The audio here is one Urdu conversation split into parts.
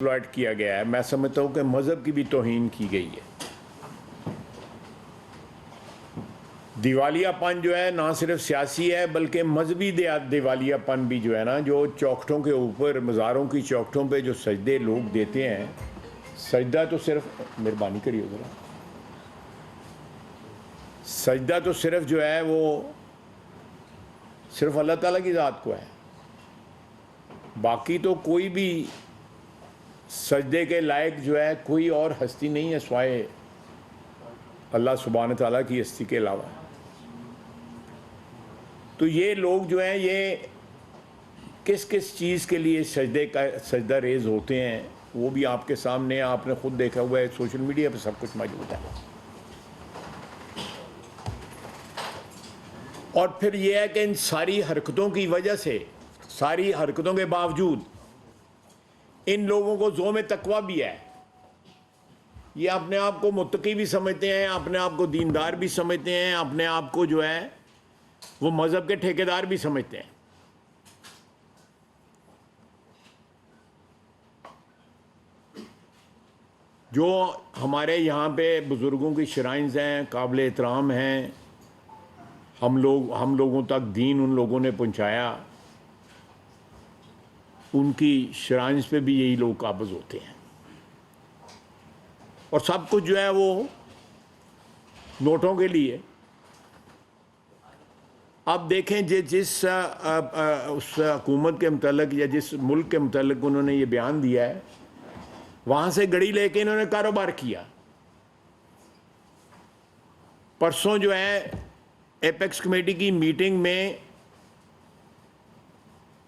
ایکسپلائٹ کیا گیا ہے. میں سمجھتا ہوں کہ مذہب کی بھی توہین کی گئی ہے. دیوالیہ پن جو ہے نہ صرف سیاسی ہے بلکہ مذہبی دیوالیہ پن بھی جو ہے نا, جو چوکھٹوں کے اوپر, مزاروں کی چوکھٹوں پہ جو سجدے لوگ دیتے ہیں, سجدہ تو صرف, مہربانی کریے ذرا, سجدہ تو صرف جو ہے وہ صرف اللہ تعالیٰ کی ذات کو ہے. باقی تو کوئی بھی سجدے کے لائق جو ہے کوئی اور ہستی نہیں ہے سوائے اللہ سبحانہ تعالیٰ کی ہستی کے علاوہ. تو یہ لوگ جو ہیں یہ کس کس چیز کے لیے سجدہ ریز ہوتے ہیں وہ بھی آپ کے سامنے, آپ نے خود دیکھا ہوا ہے, سوشل میڈیا پہ سب کچھ موجود ہے. اور پھر یہ ہے کہ ان ساری حرکتوں کی وجہ سے, ساری حرکتوں کے باوجود ان لوگوں کو زوم تقویٰ بھی ہے. یہ اپنے آپ کو متقی بھی سمجھتے ہیں, اپنے آپ کو دیندار بھی سمجھتے ہیں, اپنے آپ کو جو ہے وہ مذہب کے ٹھیکیدار بھی سمجھتے ہیں. جو ہمارے یہاں پہ بزرگوں کی شرائنز ہیں, قابل احترام ہیں, ہم لوگوں تک دین ان لوگوں نے پہنچایا, ان کی شرائنز پہ بھی یہی لوگ قابض ہوتے ہیں. اور سب کچھ جو ہے وہ نوٹوں کے لیے. اب دیکھیں جس اس حکومت کے متعلق یا جس ملک کے متعلق انہوں نے یہ بیان دیا ہے, وہاں سے گڑی لے کے انہوں نے کاروبار کیا. پرسوں جو ہے ایپیکس کمیٹی کی میٹنگ میں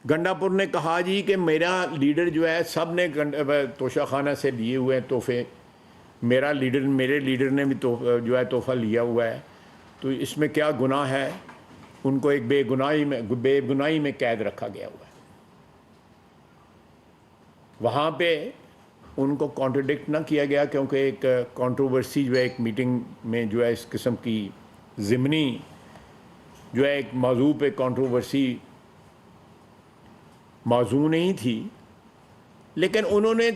گنڈا پور نے کہا جی کہ میرا لیڈر جو ہے, سب نے توشہ خانہ سے لیے ہوئے ہیں تحفے, میرے لیڈر نے بھی جو ہے تحفہ لیا ہوا ہے, تو اس میں کیا گناہ ہے. ان کو ایک بے گناہی میں قید رکھا گیا ہوا ہے. وہاں پہ ان کو کانٹرڈکٹ نہ کیا گیا کیونکہ ایک کنٹروورسی جو ہے ایک میٹنگ میں جو ہے اس قسم کی ضمنی جو ہے ایک موضوع پہ کنٹروورسی موضوع نہیں تھی, لیکن انہوں نے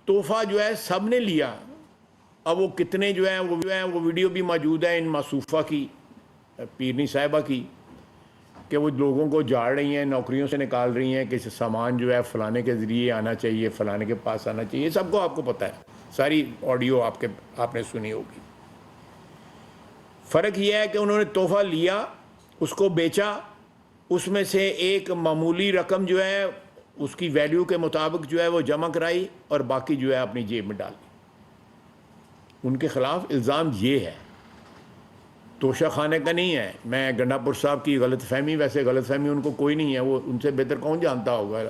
تحفہ جو ہے سب نے لیا. اب وہ کتنے جو ہیں وہ ویڈیو بھی موجود ہے ان معصوفہ کی, پیرنی صاحبہ کی, کہ وہ لوگوں کو جاڑ رہی ہیں, نوکریوں سے نکال رہی ہیں کہ سامان جو ہے فلانے کے ذریعے آنا چاہیے, فلانے کے پاس آنا چاہیے. سب کو آپ کو پتہ ہے, ساری آڈیو آپ نے سنی ہوگی. فرق یہ ہے کہ انہوں نے تحفہ لیا, اس کو بیچا, اس میں سے ایک معمولی رقم جو ہے اس کی ویلیو کے مطابق جو ہے وہ جمع کرائی اور باقی جو ہے اپنی جیب میں ڈال دی. ان کے خلاف الزام یہ ہے, توشہ خانے کا نہیں ہے. میں گنڈا پور صاحب کی غلط فہمی, ویسے غلط فہمی ان کو کوئی نہیں ہے, وہ ان سے بہتر کون جانتا ہوگا,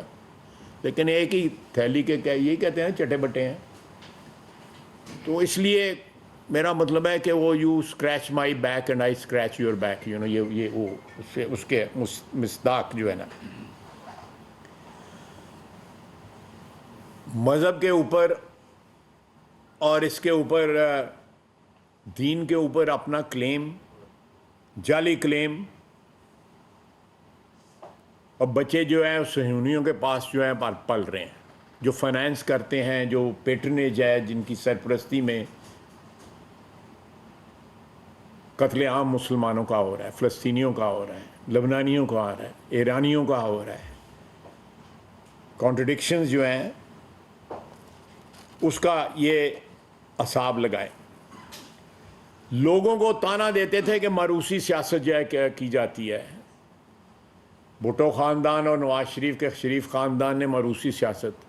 لیکن ایک ہی تھیلی کے یہی کہتے ہیں چٹے بٹے ہیں. تو اس لیے میرا مطلب ہے کہ وہ you scratch my back and I scratch your back, you know, یہ وہ اس کے مصداق جو ہے نا مذہب کے اوپر اور اس کے اوپر دین کے اوپر اپنا کلیم, جعلی کلیم. اور بچے جو ہیں صہیونیوں کے پاس جو ہیں پل رہے ہیں, جو فائنینس کرتے ہیں, جو پیٹرنیج ہے, جن کی سرپرستی میں قتل عام مسلمانوں کا ہو رہا ہے, فلسطینیوں کا ہو رہا ہے, لبنانیوں کا ہو رہا ہے, ایرانیوں کا ہو رہا ہے. کانٹرڈکشنز جو ہیں اس کا یہ اعصاب لگائیں. لوگوں کو تانا دیتے تھے کہ ماروثی سیاست جو ہے کی جاتی ہے. بھٹو خاندان اور نواز شریف کے شریف خاندان نے ماروثی سیاست,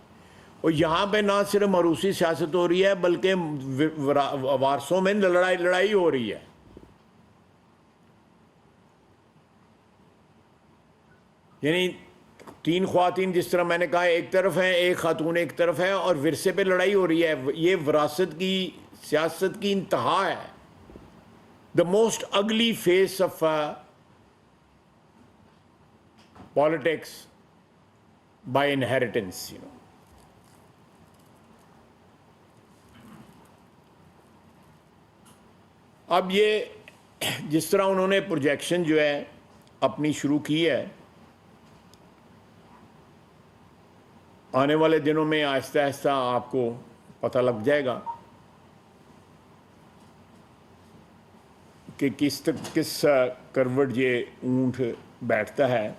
اور یہاں پہ نہ صرف ماروثی سیاست ہو رہی ہے بلکہ وارثوں میں لڑائی ہو رہی ہے. یعنی 3 خواتین جس طرح میں نے کہا ایک طرف ہیں, ایک خاتون ایک طرف ہے, اور ورثے پہ لڑائی ہو رہی ہے. یہ وراثت کی سیاست کی انتہا ہے. The most ugly face of politics by inheritance, you know. اب یہ جس طرح انہوں نے پروجیکشن جو ہے اپنی شروع کی ہے, آنے والے دنوں میں آہستہ آہستہ آپ کو پتہ لگ جائے گا کہ کس کروٹ یہ اونٹ بیٹھتا ہے.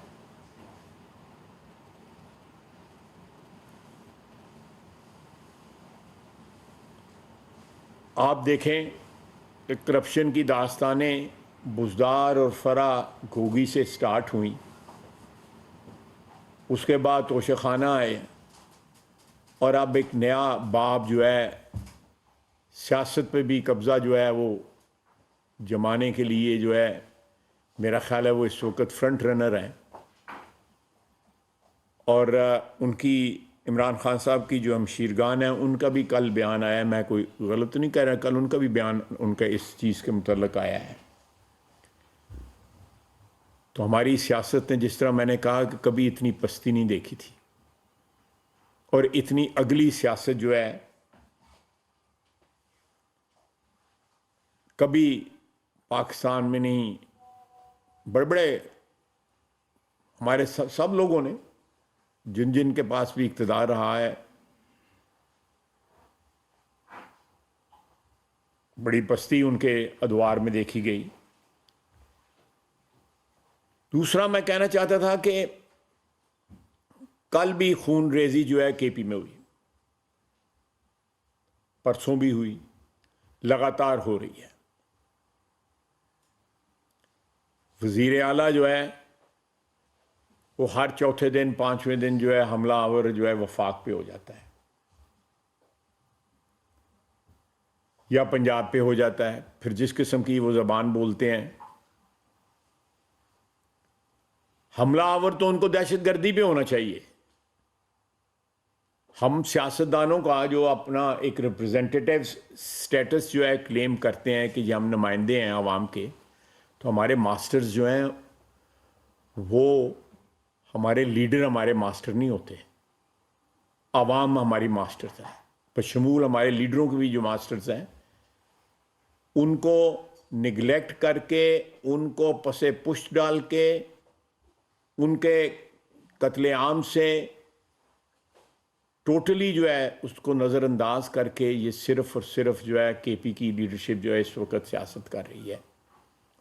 آپ دیکھیں کہ کرپشن کی داستانیں بزدار اور فرا گھوگی سے سٹارٹ ہوئیں، اس کے بعد توشہ خانہ آئے، اور اب ایک نیا باب جو ہے سیاست پہ بھی قبضہ جو ہے وہ جمانے کے لیے جو ہے میرا خیال ہے وہ اس وقت فرنٹ رنر ہیں. اور ان کی عمران خان صاحب کی جو ہمشیرگان ہیں ان کا بھی کل بیان آیا ہے، میں کوئی غلط نہیں کہہ رہا، کل ان کا بھی بیان ان کا اس چیز کے متعلق آیا ہے. تو ہماری سیاست نے جس طرح میں نے کہا کہ کبھی اتنی پستی نہیں دیکھی تھی، اور اتنی اگلی سیاست جو ہے کبھی پاکستان میں نہیں. بڑے بڑے ہمارے سب لوگوں نے جن کے پاس بھی اقتدار رہا ہے بڑی پستی ان کے ادوار میں دیکھی گئی. دوسرا میں کہنا چاہتا تھا کہ کل بھی خون ریزی جو ہے کے پی میں ہوئی، پرسوں بھی ہوئی، لگاتار ہو رہی ہے. وزیر اعلیٰ جو ہے وہ ہر چوتھے دن پانچویں دن جو ہے حملہ آور جو ہے وفاق پہ ہو جاتا ہے یا پنجاب پہ ہو جاتا ہے. پھر جس قسم کی وہ زبان بولتے ہیں، حملہ آور تو ان کو دہشت گردی پہ ہونا چاہیے. ہم سیاستدانوں کا جو اپنا ایک ریپرزینٹیٹیو سٹیٹس جو ہے کلیم کرتے ہیں کہ یہ ہم نمائندے ہیں عوام کے، تو ہمارے ماسٹرز جو ہیں وہ ہمارے لیڈر ہمارے ماسٹر نہیں ہوتے، عوام ہماری ماسٹرز ہیں. بشمول ہمارے لیڈروں کے بھی جو ماسٹرز ہیں ان کو نگلیکٹ کر کے، ان کو پس پشت ڈال کے، ان کے قتل عام سے ٹوٹلی جو ہے اس کو نظر انداز کر کے یہ صرف اور صرف جو ہے کے پی کی لیڈرشپ جو ہے اس وقت سیاست کر رہی ہے.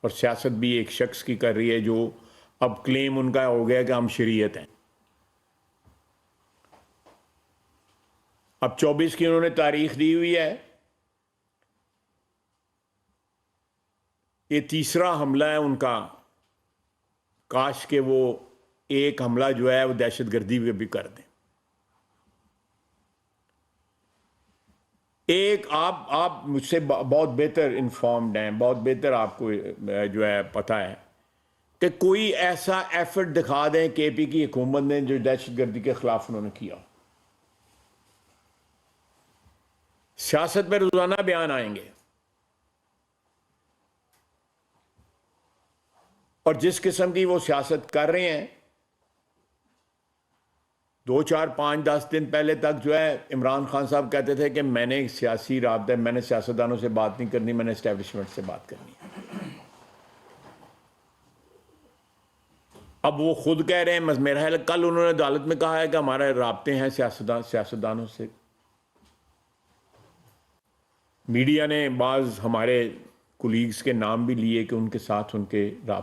اور سیاست بھی ایک شخص کی کر رہی ہے جو اب کلیم ان کا ہو گیا کہ ہم شریعت ہیں. اب 24 کی انہوں نے تاریخ دی ہوئی ہے. یہ تیسرا حملہ ہے ان کا. کاش کہ وہ ایک حملہ جو ہے وہ دہشت گردی پہ بھی کر دیں. ایک آپ مجھ سے بہت بہتر انفارمڈ ہیں، بہت بہتر آپ کو جو ہے پتہ ہے کہ کوئی ایسا ایفرٹ دکھا دیں کے پی کی حکومت نے جو دہشت گردی کے خلاف انہوں نے کیا. سیاست پہ روزانہ بیان آئیں گے، اور جس قسم کی وہ سیاست کر رہے ہیں 2 4 5 10 دن پہلے تک جو ہے عمران خان صاحب کہتے تھے کہ میں نے سیاسی رابطہ، میں نے سیاستدانوں سے بات نہیں کرنی، میں نے اسٹیبلشمنٹ سے بات کرنی ہے. اب وہ خود کہہ رہے ہیں، میرا خیال ہے کل انہوں نے عدالت میں کہا ہے کہ ہمارے رابطے ہیں سیاستدانوں سے. میڈیا نے بعض ہمارے کولیگز کے نام بھی لیے کہ ان کے ساتھ ان کے رابطے